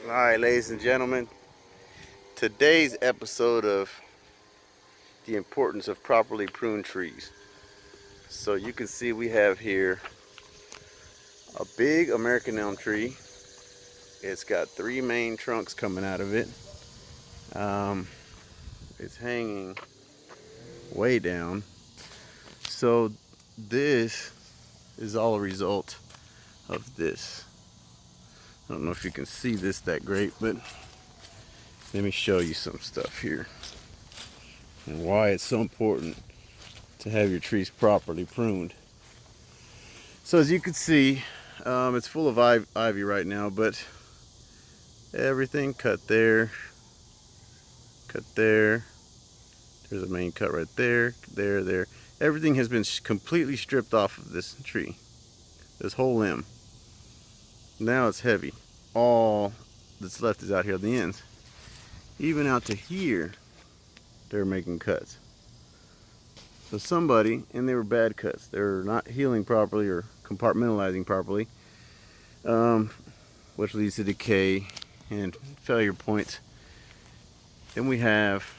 Alright, ladies and gentlemen, today's episode of the importance of properly pruned trees. So you can see we have here a big American elm tree. It's got three main trunks coming out of it. It's hanging way down. So this is all a result of this. I don't know if you can see this that great, but let me show you some stuff here and why it's so important to have your trees properly pruned. So as you can see, it's full of ivy right now, but everything cut there, there's a main cut right there, there. Everything has been completely stripped off of this tree, this whole limb. Now it's heavy. All that's left is out here on the ends. Even out to here, they're making cuts. So somebody, and they were bad cuts, they're not healing properly or compartmentalizing properly, which leads to decay and failure points. Then we have,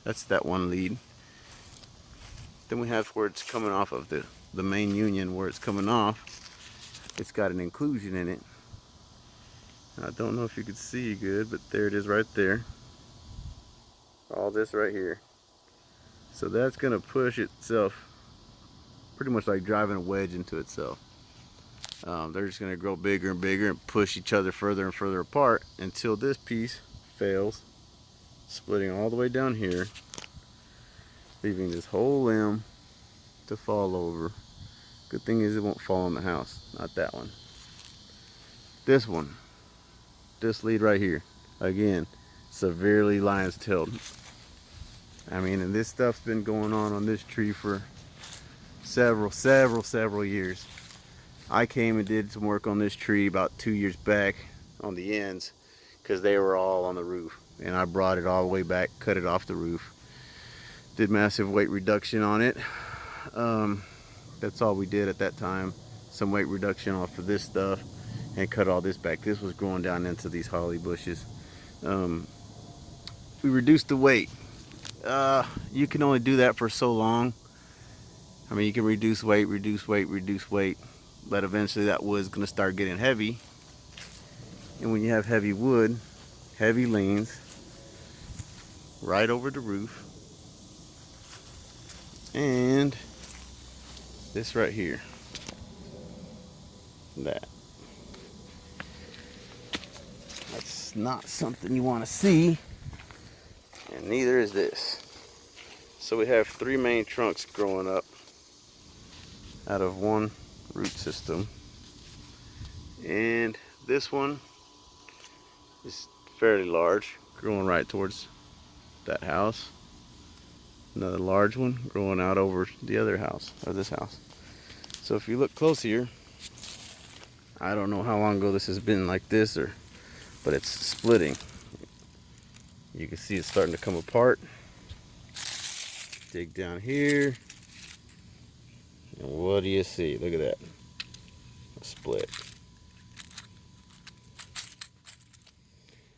that's that one lead. Then we have where it's coming off of the main union, where it's coming off. It's got an inclusion in it. I don't know if you can see good, but there it is right there. All this right here. So that's gonna push itself, pretty much like driving a wedge into itself. They're just gonna grow bigger and bigger and push each other further and further apart until this piece fails, splitting all the way down here, leaving this whole limb to fall over. Good thing is it won't fall on the house, not that one. This one, this lead right here, again, severely lion's-tailed. I mean, and this stuff's been going on this tree for several years. I came and did some work on this tree about 2 years back on the ends because they were all on the roof, and I brought it all the way back, cut it off the roof, did massive weight reduction on it. That's all we did at that time, some weight reduction off of this stuff, and cut all this back. This was growing down into these holly bushes. We reduced the weight. You can only do that for so long. I mean, you can reduce weight, but eventually that wood's gonna start getting heavy. And when you have heavy wood, heavy leans right over the roof. And this right here, that's not something you want to see, and neither is this. So we have three main trunks growing up out of one root system, and this one is fairly large, growing right towards that house. Another large one growing out over the other house, or this house. So if you look close here, I don't know how long ago this has been like this, but it's splitting. You can see it's starting to come apart. Dig down here, and what do you see? Look at that, a split.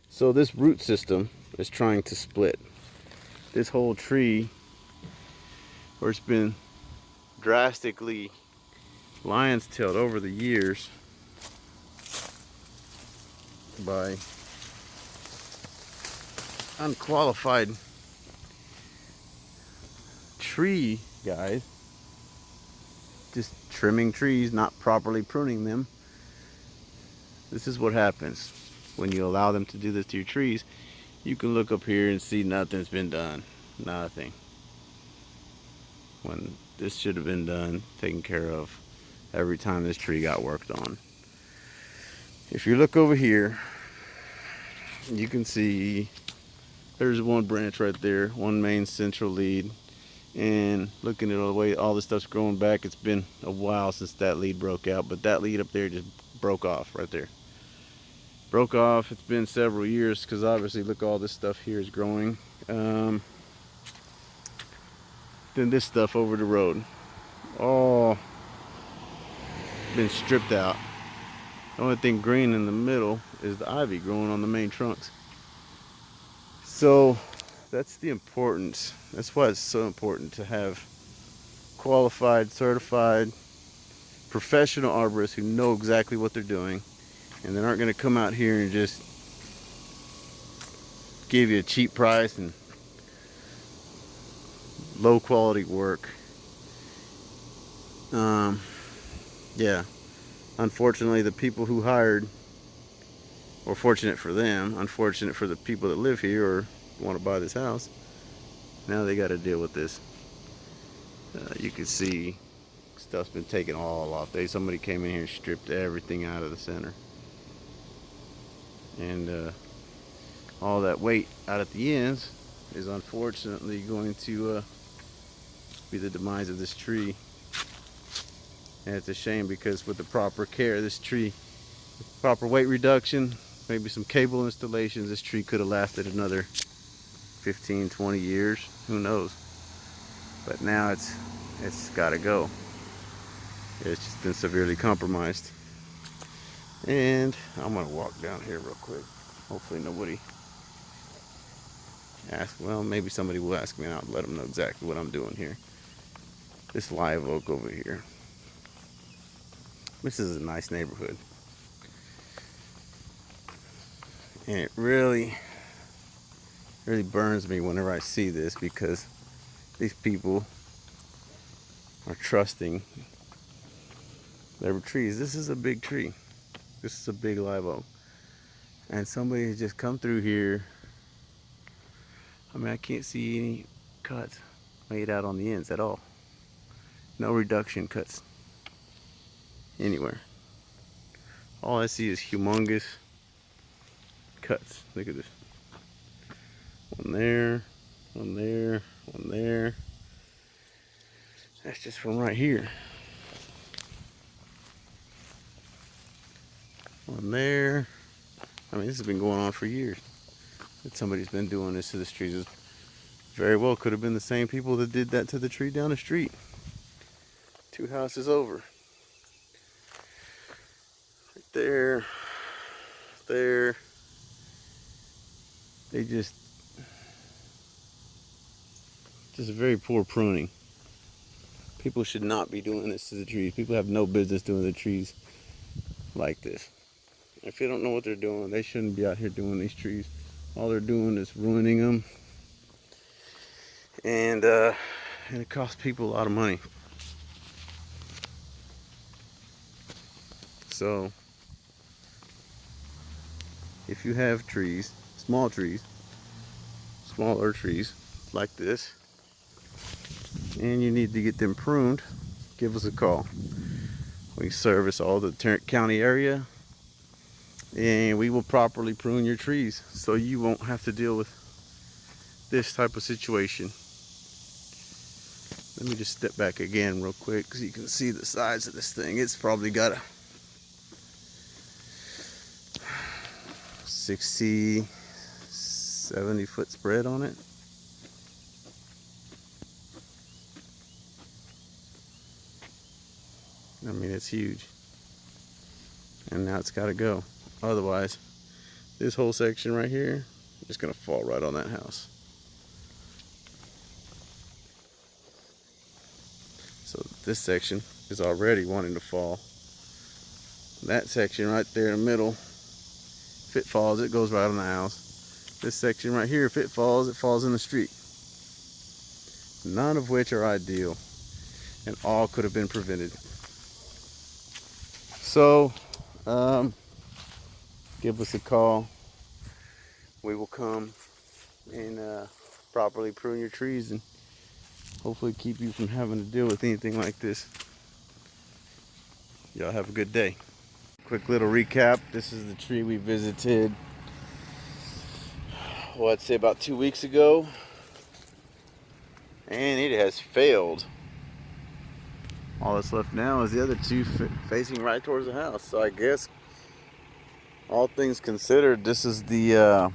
So this root system is trying to split this whole tree, where it's been drastically lion's-tailed over the years by unqualified tree guys, just trimming trees, not properly pruning them. This is what happens when you allow them to do this to your trees. You can look up here and see nothing's been done. Nothing. When this should have been done, taken care of every time this tree got worked on. If you look over here, you can see there's one branch right there, one main central lead, and looking at the way all this stuff's growing back, it's been a while since that lead broke out, but that lead up there just broke off right there. Broke off. It's been several years, because obviously look, all this stuff here is growing. Then this stuff over the road, all been stripped out. The only thing green in the middle is the ivy growing on the main trunks. So that's the importance. That's why it's so important to have qualified, certified, professional arborists who know exactly what they're doing, and they aren't going to come out here and just give you a cheap price and low quality work. Yeah, unfortunately the people who hired, or fortunate for them, unfortunate for the people that live here or want to buy this house, now they got to deal with this. You can see stuff's been taken all off. Somebody came in here and stripped everything out of the center, and all that weight out at the ends is unfortunately going to be the demise of this tree. And it's a shame, because with the proper care, this tree, proper weight reduction, maybe some cable installations, this tree could have lasted another 15, 20 years, who knows. But now it's got to go. It's just been severely compromised. And I'm gonna walk down here real quick. Hopefully nobody asks. Well, maybe somebody will ask me, and I'll let them know exactly what I'm doing here. This live oak over here. This is a nice neighborhood. And it really burns me whenever I see this, because these people are trusting their trees. This is a big tree. This is a big live oak. And somebody has just come through here. I mean, I can't see any cuts made out on the ends at all. No reduction cuts anywhere. All I see is humongous cuts. Look at this. One there, one there, one there. That's just from right here. One there. I mean, this has been going on for years. That somebody's been doing this to the trees. It very well could have been the same people that did that to the tree down the street. 2 houses over. Right there. There. They just very poor pruning. People should not be doing this to the trees. People have no business doing the trees like this. If they don't know what they're doing, they shouldn't be out here doing these trees. All they're doing is ruining them, and it costs people a lot of money. So if you have trees, smaller trees like this, and you need to get them pruned, give us a call. We service all the Tarrant County area, and we will properly prune your trees so you won't have to deal with this type of situation. Let me just step back again real quick so you can see the size of this thing. It's probably got a 60, 70 foot spread on it. I mean, it's huge. And now it's got to go. Otherwise, this whole section right here is going to fall right on that house. So this section is already wanting to fall. That section right there in the middle, if it falls, it goes right on the house. This section right here, if it falls in the street. None of which are ideal, and all could have been prevented. So, give us a call. We will come and properly prune your trees and hopefully keep you from having to deal with anything like this. Y'all have a good day. Quick little recap. This is the tree we visited, well, I'd say about 2 weeks ago. And it has failed. All that's left now is the other two facing right towards the house. So I guess, all things considered, this is the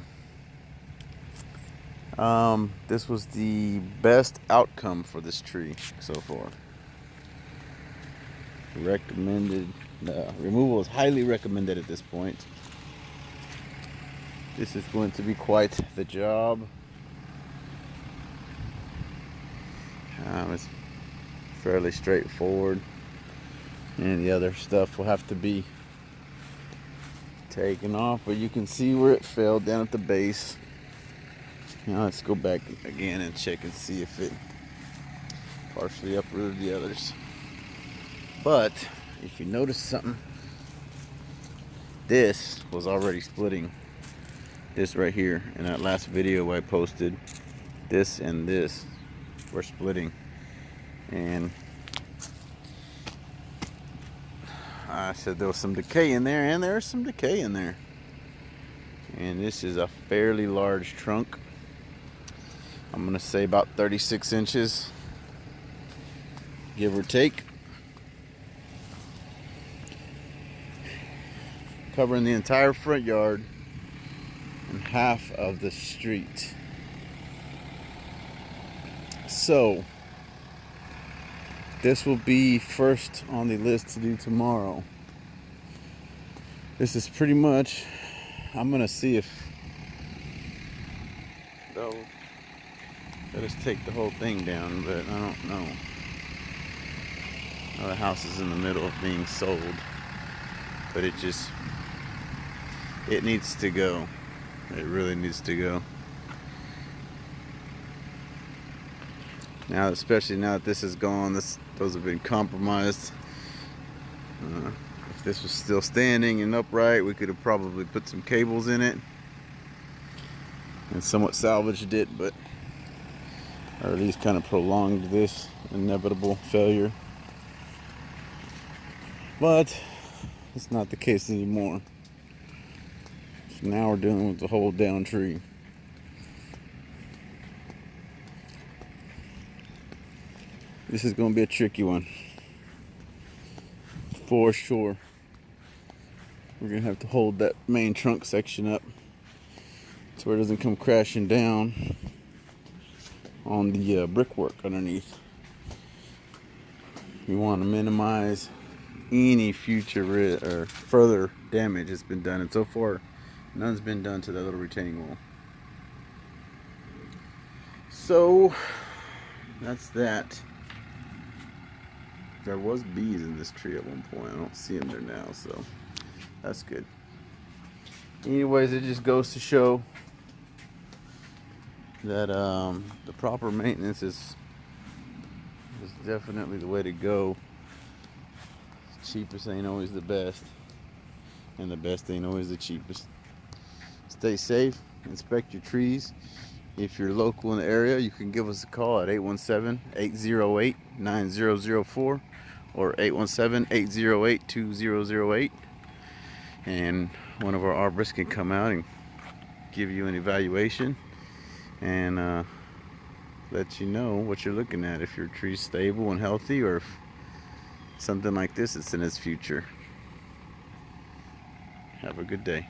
this was the best outcome for this tree so far. Recommended removal is highly recommended at this point. This is going to be quite the job. It's fairly straightforward, and the other stuff will have to be taken off, but you can see where it fell down at the base. Now let's go back again and check and see if it partially uprooted the others. But if you notice something, this was already splitting. This right here in that last video I posted, this and this were splitting, and I said there was some decay in there, and there's some decay in there. And this is a fairly large trunk. I'm gonna say about 36 inches, give or take, covering the entire front yard and half of the street. So this will be first on the list to do tomorrow. This is pretty much, I'm gonna see if they'll let us take the whole thing down, but I don't know. Now the house is in the middle of being sold, but it needs to go. It really needs to go. Now, especially now that this is gone, those have been compromised. If this was still standing and upright, we could have probably put some cables in it and somewhat salvaged it, but or at least kind of prolonged this inevitable failure. But it's not the case anymore. So now we're dealing with the whole down tree. This is going to be a tricky one, for sure. We're going to have to hold that main trunk section up so it doesn't come crashing down on the brickwork underneath. We want to minimize any future or further damage that's been done, and so far none's been done to that little retaining wall. So that's that. There was bees in this tree at one point. I don't see them there now, so that's good. Anyways, it just goes to show that the proper maintenance is definitely the way to go. Cheapest ain't always the best, and the best ain't always the cheapest. Stay safe, inspect your trees. If you're local in the area, you can give us a call at 817-808-9004 or 817-808-2008, and one of our arborists can come out and give you an evaluation and let you know what you're looking at, if your tree's stable and healthy, or if something like this is in its future. Have a good day.